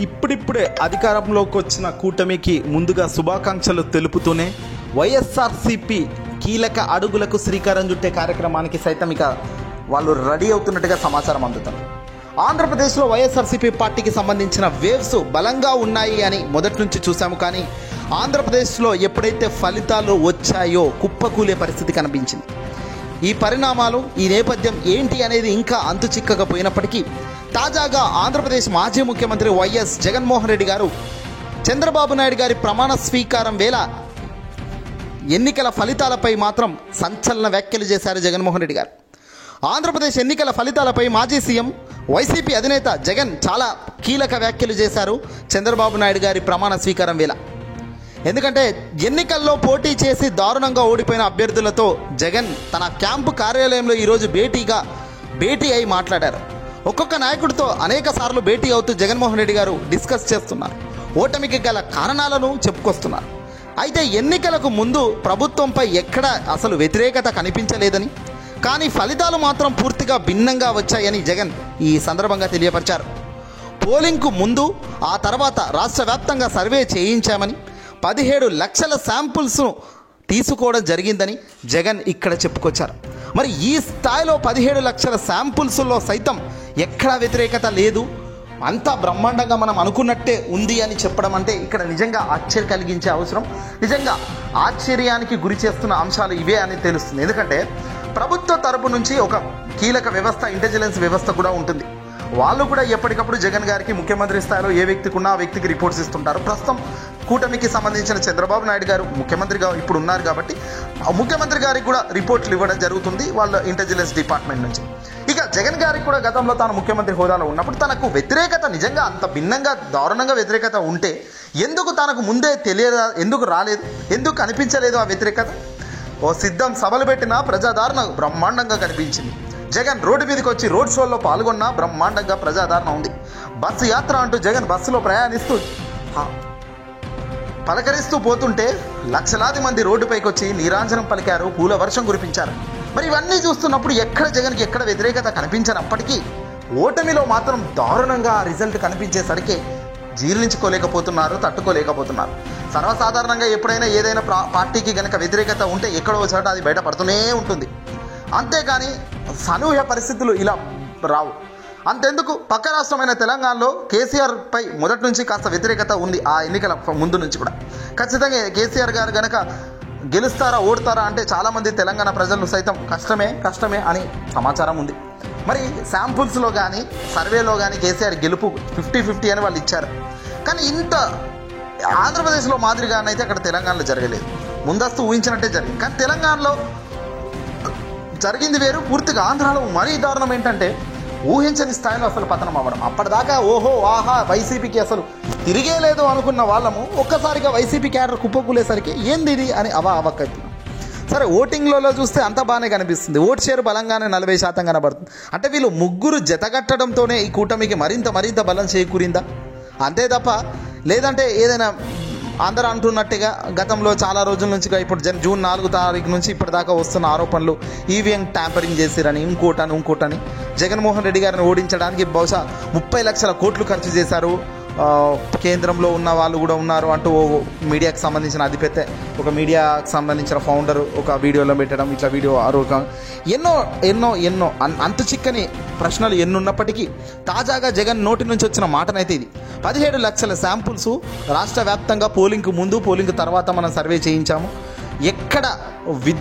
ఇప్పుడిప్పుడే అధికారంలోకి వచ్చిన కూటమికి ముందుగా శుభాకాంక్షలు తెలుపుతూనే వైఎస్ఆర్సీపీ కీలక అడుగులకు శ్రీకారం చుట్టే కార్యక్రమానికి సైతం ఇక వాళ్ళు రెడీ అవుతున్నట్టుగా సమాచారం అందుతుంది. ఆంధ్రప్రదేశ్లో వైఎస్ఆర్సీపీ పార్టీకి సంబంధించిన వేవ్స్ బలంగా ఉన్నాయి అని మొదటి నుంచి చూసాము. కానీ ఆంధ్రప్రదేశ్లో ఎప్పుడైతే ఫలితాలు వచ్చాయో కుప్పకూలే పరిస్థితి కనిపించింది. ఈ పరిణామాలు, ఈ నేపథ్యం ఏంటి అనేది ఇంకా అంతు చిక్కకపోయినప్పటికీ తాజాగా ఆంధ్రప్రదేశ్ మాజీ ముఖ్యమంత్రి వైఎస్ జగన్మోహన్ రెడ్డి గారు చంద్రబాబు నాయుడు గారి ప్రమాణ స్వీకారం వేళ ఎన్నికల ఫలితాలపై మాత్రం సంచలన వ్యాఖ్యలు చేశారు జగన్మోహన్ రెడ్డి గారు. ఆంధ్రప్రదేశ్ ఎన్నికల ఫలితాలపై మాజీ సీఎం వైసీపీ అధినేత జగన్ చాలా కీలక వ్యాఖ్యలు చేశారు చంద్రబాబు నాయుడు గారి ప్రమాణ స్వీకారం వేళ. ఎందుకంటే ఎన్నికల్లో పోటీ చేసి దారుణంగా ఓడిపోయిన అభ్యర్థులతో జగన్ తన క్యాంపు కార్యాలయంలో ఈరోజు భేటీ అయి మాట్లాడారు. ఒక్కొక్క నాయకుడితో అనేక సార్లు భేటీ అవుతూ జగన్మోహన్ రెడ్డి గారు డిస్కస్ చేస్తున్నారు. ఓటమికి గల కారణాలను చెప్పుకొస్తున్నారు. అయితే ఎన్నికలకు ముందు ప్రభుత్వంపై ఎక్కడ అసలు వ్యతిరేకత కనిపించలేదని, కానీ ఫలితాలు మాత్రం పూర్తిగా భిన్నంగా వచ్చాయని జగన్ ఈ సందర్భంగా తెలియపరిచారు. పోలింగ్కు ముందు ఆ తర్వాత రాష్ట్ర వ్యాప్తంగా సర్వే చేయించామని, 17 లక్షల శాంపుల్స్ను తీసుకోవడం జరిగిందని జగన్ ఇక్కడ చెప్పుకొచ్చారు. మరి ఈ స్థాయిలో 17 లక్షల శాంపుల్స్లో సైతం ఎక్కడా వ్యతిరేకత లేదు, అంతా బ్రహ్మాండంగా మనం అనుకున్నట్టే ఉంది అని చెప్పడం అంటే ఇక్కడ నిజంగా ఆశ్చర్యం కలిగించే అవసరం, నిజంగా ఆశ్చర్యానికి గురి చేస్తున్న అంశాలు ఇవే అని తెలుస్తుంది. ఎందుకంటే ప్రభుత్వ తరపు నుంచి ఒక కీలక వ్యవస్థ, ఇంటెలిజెన్స్ వ్యవస్థ కూడా ఉంటుంది. వాళ్ళు కూడా ఎప్పటికప్పుడు జగన్ గారికి ముఖ్యమంత్రి స్థాయిలో ఏ వ్యక్తికి ఉన్నా ఆ వ్యక్తికి రిపోర్ట్స్ ఇస్తుంటారు. ప్రస్తుతం కూటమికి సంబంధించిన చంద్రబాబు నాయుడు గారు ముఖ్యమంత్రిగా ఇప్పుడు ఉన్నారు కాబట్టి ముఖ్యమంత్రి గారికి కూడా రిపోర్ట్లు ఇవ్వడం జరుగుతుంది వాళ్ళ ఇంటెలిజెన్స్ డిపార్ట్మెంట్ నుంచి. ఇక జగన్ గారికి కూడా గతంలో తాను ముఖ్యమంత్రి హోదాలో ఉన్నప్పుడు తనకు వ్యతిరేకత నిజంగా అంత భిన్నంగా దారుణంగా వ్యతిరేకత ఉంటే ఎందుకు తనకు ముందే తెలియదా, ఎందుకు రాలేదు, ఎందుకు కనిపించలేదు ఆ వ్యతిరేకత? ఓ సిద్ధం సభలు పెట్టినా ప్రజాదరణ బ్రహ్మాండంగా కనిపించింది. జగన్ రోడ్డు మీదకి వచ్చి రోడ్ షోల్లో పాల్గొన్నా బ్రహ్మాండంగా ప్రజాదరణ ఉంది. బస్సు యాత్ర అంటూ జగన్ బస్సులో ప్రయాణిస్తూ పలకరిస్తూ పోతుంటే లక్షలాది మంది రోడ్డుపైకి వచ్చి నీరాంజనం పలికారు, పూల వర్షం కురిపించారు. మరి ఇవన్నీ చూస్తున్నప్పుడు ఎక్కడ జగన్కి ఎక్కడ వ్యతిరేకత కనిపించినప్పటికీ ఓటమిలో మాత్రం దారుణంగా రిజల్ట్ కనిపించేసరికి జీర్ణించుకోలేకపోతున్నారు, తట్టుకోలేకపోతున్నారు. సర్వసాధారణంగా ఎప్పుడైనా ఏదైనా పార్టీకి కనుక వ్యతిరేకత ఉంటే ఎక్కడో చోట అది బయటపడుతూనే ఉంటుంది. అంతేకాని అనూహ్య పరిస్థితులు ఇలా రావు. అంతెందుకు పక్క రాష్ట్రమైన తెలంగాణలో కేసీఆర్ పై మొదటి నుంచి కాస్త వ్యతిరేకత ఉంది. ఆ ఎన్నికల ముందు నుంచి కూడా ఖచ్చితంగా కేసీఆర్ గారు కనుక గెలుస్తారా ఓడతారా అంటే చాలామంది తెలంగాణ ప్రజలు సైతం కష్టమే అని సమాచారం ఉంది. మరి శాంపుల్స్లో కానీ సర్వేలో కానీ కేసీఆర్ గెలుపు 50-50 అని వాళ్ళు ఇచ్చారు. కానీ ఇంత ఆంధ్రప్రదేశ్లో మాదిరిగానైతే అక్కడ తెలంగాణలో జరగలేదు. ముందస్తు ఊహించినట్టే జరిగింది. కానీ తెలంగాణలో జరిగింది వేరు, పూర్తిగా ఆంధ్రాలో మరీ దారుణం ఏంటంటే ఊహించని స్థాయిలో అసలు పతనం అవ్వడం. అప్పటిదాకా ఓహో ఆహా వైసీపీకి అసలు తిరిగే లేదు అనుకున్న వాళ్ళము ఒక్కసారిగా వైసీపీ క్యాడర్ కుప్పకూలేసరికి ఏంది ఇది అని అవక్కైతున్నాం. సరే, ఓటింగ్లలో చూస్తే అంత బాగానే కనిపిస్తుంది. ఓట్ షేర్ బలంగానే 40% కనబడుతుంది. అంటే వీళ్ళు ముగ్గురు జతగట్టడంతోనే ఈ కూటమికి మరింత బలం చేకూరిందా? అంతే తప్ప లేదంటే ఏదైనా అందరూ అంటున్నట్టుగా గతంలో చాలా రోజుల నుంచి ఇప్పుడు జూన్ 4 తారీఖు నుంచి ఇప్పటిదాకా వస్తున్న ఆరోపణలు ఈవీఎం ట్యాంపరింగ్ చేశారని ఇంకోటని జగన్మోహన్ రెడ్డి గారిని ఓడించడానికి బహుశా 30 లక్షల కోట్లు ఖర్చు చేశారు, కేంద్రంలో ఉన్న వాళ్ళు కూడా ఉన్నారు అంటూ మీడియాకు సంబంధించిన అధిపెత్త ఒక మీడియాకు సంబంధించిన ఫౌండర్ ఒక వీడియోలో పెట్టడం, ఇట్లా వీడియో ఆరోపణ ఎన్నో అంతు చిక్కని ప్రశ్నలు ఎన్నున్నప్పటికీ తాజాగా జగన్ నోటి నుంచి వచ్చిన మాటనైతే ఇది. 17 లక్షల శాంపుల్స్ రాష్ట్ర వ్యాప్తంగా పోలింగ్కు ముందు పోలింగ్ తర్వాత మనం సర్వే చేయించాము. ఎక్కడ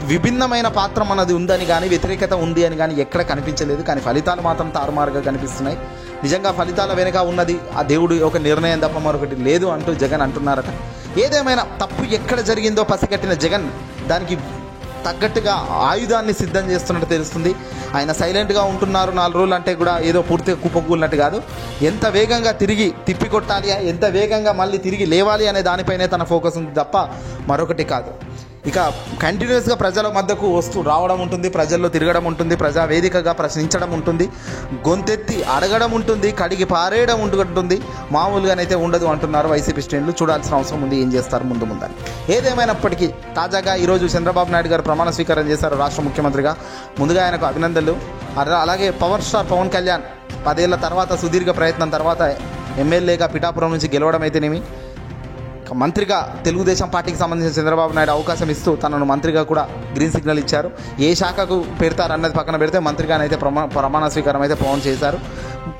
విభిన్నమైన పాత్ర మనది ఉందని కానీ వ్యతిరేకత ఉంది అని కానీ ఎక్కడ కనిపించలేదు. కానీ ఫలితాలు మాత్రం తారుమారుగా కనిపిస్తున్నాయి. నిజంగా ఫలితాల వెనుక ఉన్నది ఆ దేవుడు ఒక నిర్ణయం తప్ప మరొకటి లేదు అంటూ జగన్ అంటున్నారట. ఏదేమైనా తప్పు ఎక్కడ జరిగిందో పసిగట్టిన జగన్ దానికి తగ్గట్టుగా ఆయుధాన్ని సిద్ధం చేస్తున్నట్టు తెలుస్తుంది. ఆయన సైలెంట్గా ఉంటున్నారు 4 రోజులు అంటే కూడా ఏదో పూర్తిగా కుప్పకూలినట్టు కాదు. ఎంత వేగంగా తిరిగి తిప్పికొట్టాలి, ఎంత వేగంగా మళ్ళీ తిరిగి లేవాలి అనే దానిపైనే తన ఫోకస్ ఉంది తప్ప మరొకటి కాదు. ఇక కంటిన్యూస్గా ప్రజల మధ్యకు వస్తూ రావడం ఉంటుంది, ప్రజల్లో తిరగడం ఉంటుంది, ప్రజావేదికగా ప్రశ్నించడం ఉంటుంది, గొంతెత్తి అడగడం ఉంటుంది, కడిగి పారేయడం ఉంటుంది. మామూలుగానైతే ఉండదు అంటున్నారు వైసీపీ శ్రేణులు. చూడాల్సిన అవసరం ఉంది ఏం చేస్తారు ముందని. ఏదేమైనప్పటికీ తాజాగా ఈరోజు చంద్రబాబు నాయుడు గారు ప్రమాణ స్వీకారం చేశారు రాష్ట్ర ముఖ్యమంత్రిగా. ముందుగా ఆయనకు అభినందనలు. అలాగే పవర్ స్టార్ పవన్ కళ్యాణ్ 10 ఏళ్ల తర్వాత సుదీర్ఘ ప్రయత్నం తర్వాత ఎమ్మెల్యేగా పిఠాపురం నుంచి గెలవడం అయితేనేమి, మంత్రిగా తెలుగుదేశం పార్టీకి సంబంధించిన చంద్రబాబు నాయుడు అవకాశం ఇస్తూ తనను మంత్రిగా కూడా గ్రీన్ సిగ్నల్ ఇచ్చారు. ఏ శాఖకు పెడతారన్నది పక్కన పెడితే మంత్రిగానైతే ప్రమాణ స్వీకారం అయితే పవన్ చేశారు.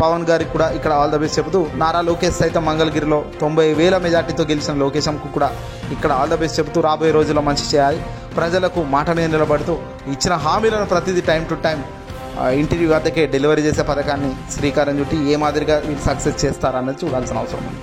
పవన్ గారికి కూడా ఇక్కడ ఆల్ ద బెస్ట్ చెబుతూ, నారా లోకేష్ సైతం మంగళగిరిలో 90,000 మెజార్టీతో గెలిచిన లోకేశంకు కూడా ఇక్కడ ఆల్ ద బెస్ట్ చెబుతూ రాబోయే రోజుల్లో మంచి చేయాలి, ప్రజలకు మాట మీద నిలబడుతూ ఇచ్చిన హామీలను ప్రతిదీ టైం టు టైం ఇంటి వద్దకే డెలివరీ చేసే పథకాన్ని శ్రీకారం చుట్టి ఏ మాదిరిగా వీళ్ళు సక్సెస్ చేస్తారన్నది చూడాల్సిన అవసరం ఉంది.